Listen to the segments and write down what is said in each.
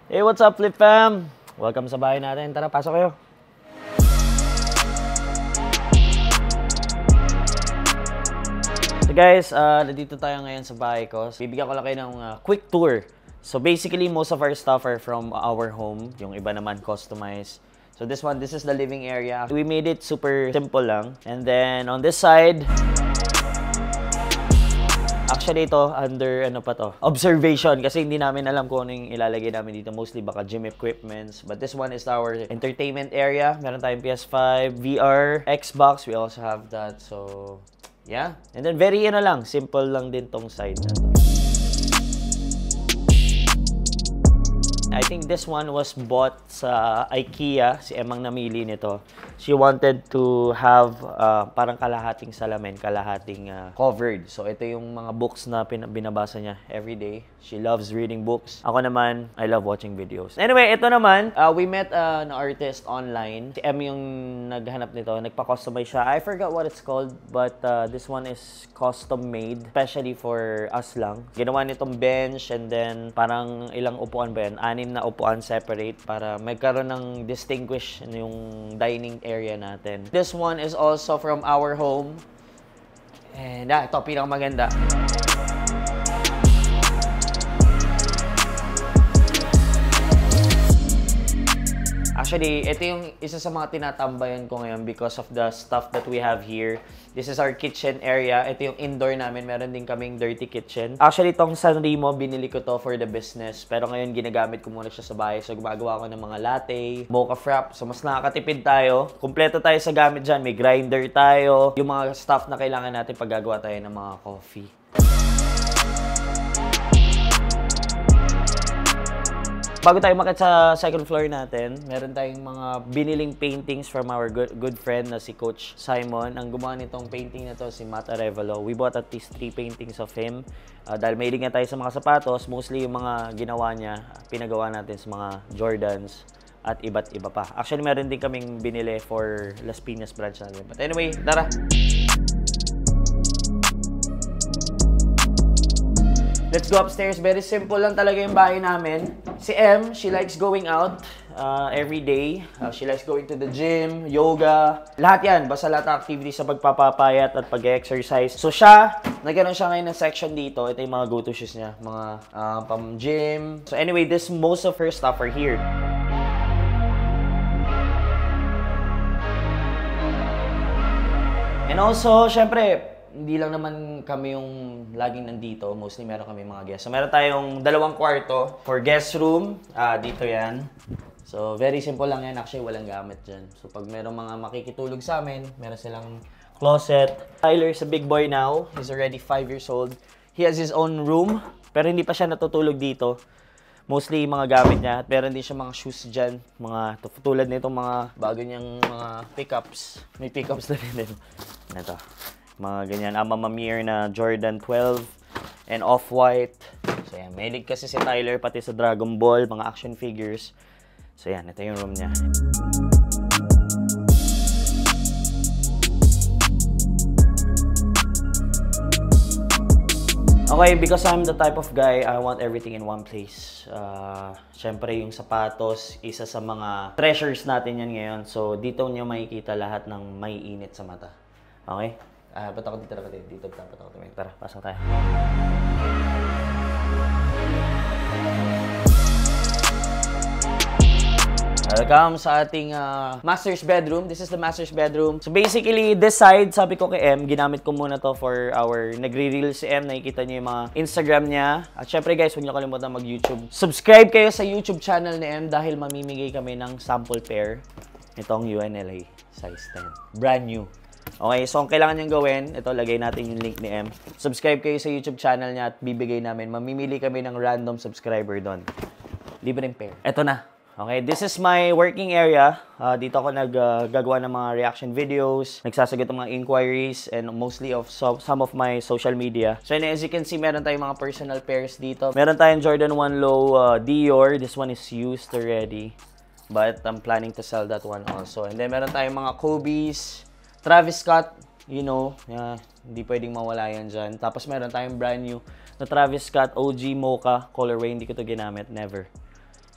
Hey, what's up, Flip Fam? Welcome sa bahay natin. Tara, pasok kayo. So guys, nandito tayo ngayon sa bahay ko. Bibigyan ko lang kayo ng quick tour. So basically, most of our stuff are from our home. Yung iba naman customized. So this is the living area. We made it super simple lang. And then on this side, actually ito, under ano pa to? Observation, kasi hindi namin alam kung ano yung ilalagay namin dito. Mostly baka gym equipments. But this one is our entertainment area. Meron tayong PS5, VR, Xbox. We also have that. So, yeah. And then very lang, simple lang din tong side na to. I think this one was bought sa IKEA. Si Emang namili nito. She wanted to have parang kalahating salamin, kalahating covered. So ito yung mga books na binabasa niya every day. She loves reading books. Ako naman, I love watching videos. Anyway, ito naman, we met an artist online. Si Em yung naghanap nito. Nagpa-customize siya. I forgot what it's called, but this one is custom made, especially for us lang. Ginawa nitong bench and then parang ilang upuan ba yan? 6 na upuan separate para magkaroon ng distinguish yung dining area natin. This one is also from our home. And ito, pinakamaganda. Actually, ito yung isa sa mga tinatambayan ko ngayon because of the stuff that we have here. This is our kitchen area. Ito yung indoor namin. Meron din kaming dirty kitchen. Actually, itong Sanremo, binili ko to for the business. Pero ngayon, ginagamit ko muna siya sa bahay. So, gumagawa ko ng mga latte, mocha frap. So, mas nakakatipid tayo. Kompleto tayo sa gamit dyan. May grinder tayo. Yung mga stuff na kailangan natin pag gagawa tayo ng mga coffee. Bago tayo makit sa second floor natin, meron tayong mga biniling paintings from our good friend na si Coach Simon. Ang gumawa nitong painting na to si Matt Arevalo. We bought at least 3 paintings of him. Dahil mahilig nga tayo sa mga sapatos, mostly yung mga ginawa niya, pinagawa natin sa mga Jordans at iba't iba pa. Actually, meron din kaming binili for Las Piñas branch natin. But anyway, tara! Let's go upstairs. Very simple lang talaga yung bahay namin. Si Em, she likes going out every day. She likes going to the gym, yoga. Lahat yan. Basta lahat ng activities sa pagpapapayat at pag-exercise. So siya, nagkaroon siya ngayon ng section dito. Ito yung mga go-to shoes niya. Mga pam-gym. So anyway, most of her stuff are here. And also, syempre, hindi lang naman kami yung laging nandito. Mostly meron kami mga guests. So meron tayong 2 kwarto for guest room. Dito yan. So very simple lang yan. Actually, walang gamit dyan. So pag meron mga makikitulog sa amin, meron silang closet. Tyler's a big boy now. He's already 5 years old. He has his own room. Pero hindi pa siya natutulog dito. Mostly mga gamit niya. At meron din siya mga shoes dyan. Mga tulad nitong mga bago niyang mga pickups. May pickups na rin dito. Ito. Mga ganyan, Mama Mir na Jordan 12 and Off-White. So yan, mahilig kasi si Tyler pati sa Dragon Ball, mga action figures. So yan, ito yung room niya. Okay, because I'm the type of guy, I want everything in one place. Siyempre, yung sapatos, isa sa mga treasures natin yan ngayon. So dito niyo makikita lahat ng may init sa mata. Okay? Ba't ako dito na dito dapat ako tumingin. Tara, pasok tayo. Welcome sa ating master's bedroom. This is the master's bedroom. So basically, this side, sabi ko kay Em, ginamit ko muna to for our nagre-reel si Em. Nakikita niyo yung mga Instagram niya. At syempre guys, huwag niyo kalimutan mag-YouTube. Subscribe kayo sa YouTube channel ni Em dahil mamimigay kami ng sample pair nitong UNLA size 10. Brand new. Okay, so ang kailangan niyong gawin, ito, lagay natin yung link ni Em. Subscribe kayo sa YouTube channel niya at bibigay namin. Mamimili kami ng random subscriber doon. Libreng pair. Ito na. Okay, this is my working area. Dito ako naggagawa ng mga reaction videos, nagsasagot ng mga inquiries, and mostly of some of my social media. So as you can see, meron tayong mga personal pairs dito. Meron tayong Jordan 1 Low Dior. This one is used already. But I'm planning to sell that one also. And then meron tayong mga Kobe's. Travis Scott, you know, hindi pwedeng mawala yan dyan. Tapos meron tayong brand new na Travis Scott OG Mocha colorway. Hindi ko to ginamit, never.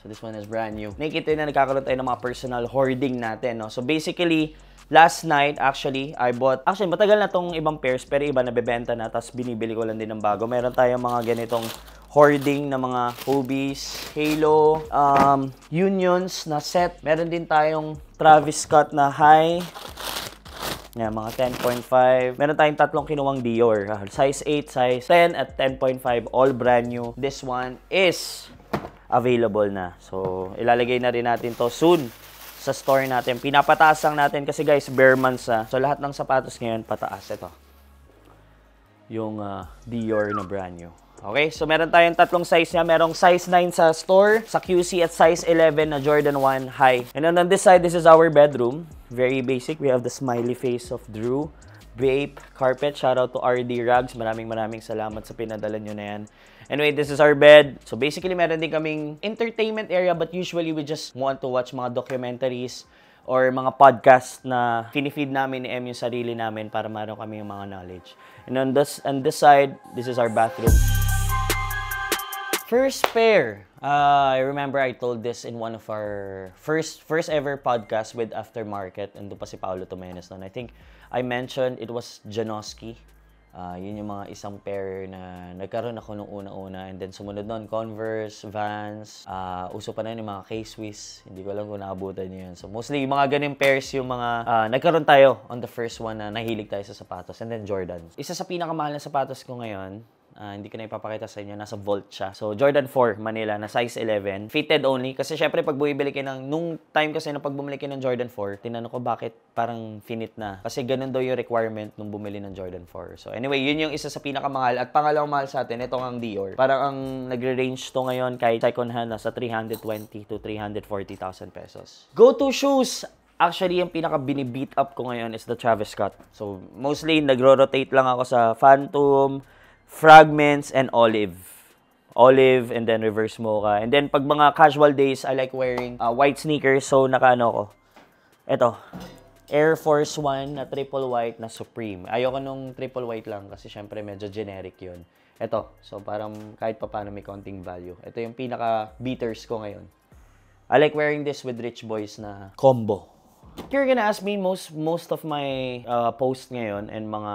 So So this one is brand new. Nakikita na nagkakaroon tayo ng mga personal hoarding natin, no? So basically, last night, actually, matagal na tong ibang pairs, pero iba nabebenta na, tapos binibili ko lang din ng bago. Meron tayong mga ganitong hoarding na mga Hobbies, Halo, Unions na set. Meron din tayong Travis Scott na high. Yan, mga 10.5. Meron tayong tatlong kinuwang Dior. Size 8, size 10, at 10.5. All brand new. This one is available na. So, ilalagay na rin natin to soon sa store natin. Pinapataas lang natin kasi guys, bare months na. So, lahat ng sapatos ngayon, pataas. Ito. Yung Dior na brand new. Okay, so meron tayong tatlong size niya. Merong size 9 sa store, sa QC, at size 11 na Jordan 1 high. And then on this side, this is our bedroom. Very basic. We have the smiley face of Drew. Vape, carpet. Shout out to RD Rugs. Maraming salamat sa pinadala nyo na yan. Anyway, this is our bed. So basically, meron din kaming entertainment area, but usually we just want to watch mga documentaries or mga podcast na kinifeed namin ni M yung sarili namin para meron kami yung mga knowledge. And on this side, this is our bathroom. First pair. I remember I told this in one of our first ever podcast with Aftermarket, and doon pa si Paolo Tomenes noon. I think I mentioned it was Janoski. Yun yung mga isang pair na nagkaroon ako nung una-una, and then sumunod noon Converse, Vans, uso pa na yung mga K-Swiss. Hindi ko alam kung naabutan niyo yun. So mostly yung mga ganyung pairs yung mga nagkaroon tayo on the first one na nahilig tayo sa sapatos, and then Jordan. Isa sa pinakamahal na sapatos ko ngayon, hindi ko na ipapakita sa inyo, nasa Vault siya. So, Jordan 4 Manila na size 11. Fitted only. Kasi syempre, pag bumibili kayo nung time kasi na pag bumili kayo ng Jordan 4, tinanong ko bakit parang finit na. Kasi ganun daw yung requirement nung bumili ng Jordan 4. So, anyway, yun yung isa sa pinakamahal. At pangalawang mahal sa atin, ito ang Dior. Parang ang nagre-range to ngayon kahit second hand, nasa 320 to 340,000 pesos. Go-to shoes! Actually, yung pinaka-bini-beat up ko ngayon is the Travis Scott. So, mostly, nagro-rotate lang ako sa Phantom, Fragments, and Olive. Olive, and then Reverse Mocha. And then, pag mga casual days, I like wearing white sneakers. So, nakaano ko. Ito. Air Force 1 na triple white na Supreme. Ayoko nung triple white lang kasi syempre medyo generic yun. Ito. So, parang kahit pa paano may konting value. Ito yung pinaka-beaters ko ngayon. I like wearing this with Rich Boys na combo. If you're gonna ask me, most of my posts ngayon and mga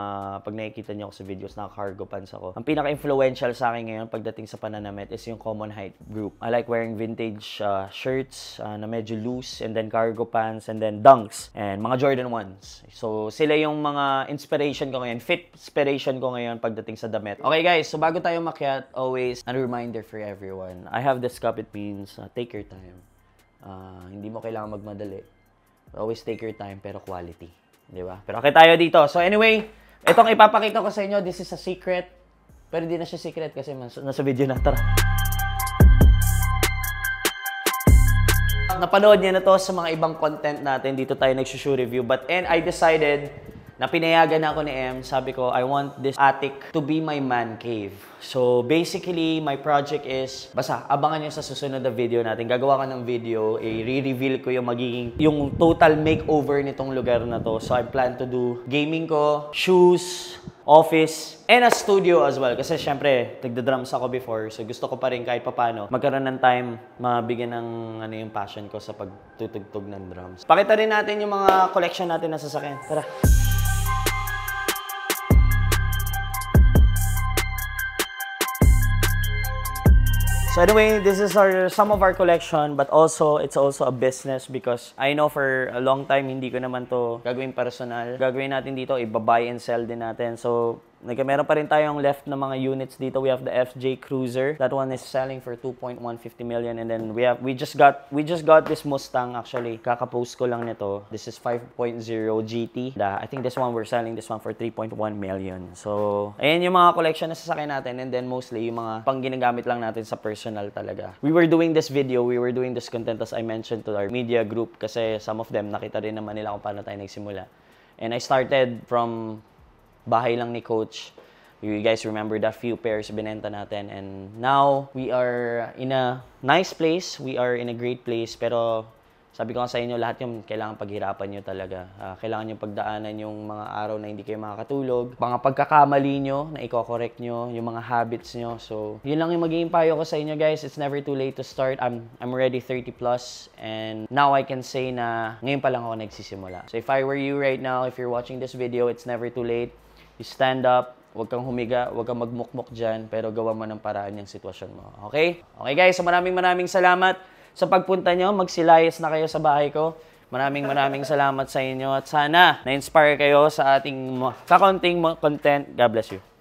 pag nakikita niyo ako sa videos, naka-cargo pants ako. Ang pinaka-influential sa akin ngayon pagdating sa pananamit is yung Common Height group. I like wearing vintage shirts na medyo loose, and then cargo pants, and then dunks, and mga Jordan 1s. So, sila yung mga inspiration ko ngayon, fit inspiration ko ngayon pagdating sa damit. Okay guys, so bago tayo makyat, always a reminder for everyone. I have this cup, it means take your time. Hindi mo kailangan magmadali. Always take your time, pero quality. Di ba? Pero okay tayo dito. So anyway, itong ipapakita ko sa inyo, this is a secret. Pero hindi na siya secret kasi nasa video na. Tara. Napanood niya na to sa mga ibang content natin. Dito tayo nag-shoe review. And I decided na pinayagan na ako ni M. Sabi ko, I want this attic to be my man cave. So, basically, my project is, basta, abangan nyo sa susunod na video natin. Gagawa ko ng video, i-reveal ko yung total makeover nitong lugar na to. So, I plan to do gaming ko, shoes, office, and a studio as well. Kasi, syempre, nagda-drums ako before. So, gusto ko pa rin kahit papano magkaroon ng time, mabigyan ng yung passion ko sa pagtutugtog ng drums. Pakita rin natin yung mga collection natin na sasakyan. Tara! So anyway, this is some of our collection, but also it's also a business because I know for a long time hindi ko naman to gagawin personal. Gagawin natin dito, iba-buy and sell din natin. So meron pa rin tayong left na mga units dito. We have the FJ Cruiser. That one is selling for 2.150 million, and then we just got this Mustang actually. Kaka-post ko lang nito. This is 5.0 GT. I think we're selling this one for 3.1 million. So ayan yung mga collection na sasakyan natin, and then mostly yung mga pang ginagamit lang natin sa personal talaga. We were doing this content as I mentioned to our media group kasi some of them nakita rin naman nila kung paano tayo nagsimula. And I started from bahay lang ni Coach. You guys remember that few pairs binenta natin, and now we are in a nice place. We are in a great place, pero Sabi ko nga sa inyo, lahat yung kailangan paghirapan nyo talaga. Kailangan nyo pagdaanan yung mga araw na hindi kayo makakatulog. Mga pagkakamali nyo na i-correct nyo, yung mga habits nyo. So, yun lang yung magiging payo ko sa inyo guys. It's never too late to start. I'm already 30 plus and now I can say na ngayon pa lang ako nagsisimula. So, if I were you right now, if you're watching this video, it's never too late. You stand up. Huwag kang humiga, huwag kang magmukmok dyan, pero gawa mo ng paraan yung sitwasyon mo. Okay? Okay guys, so maraming salamat sa pagpunta nyo. Magsilayas na kayo sa bahay ko. Maraming salamat sa inyo at sana na-inspire kayo sa ating kakaunting content. God bless you.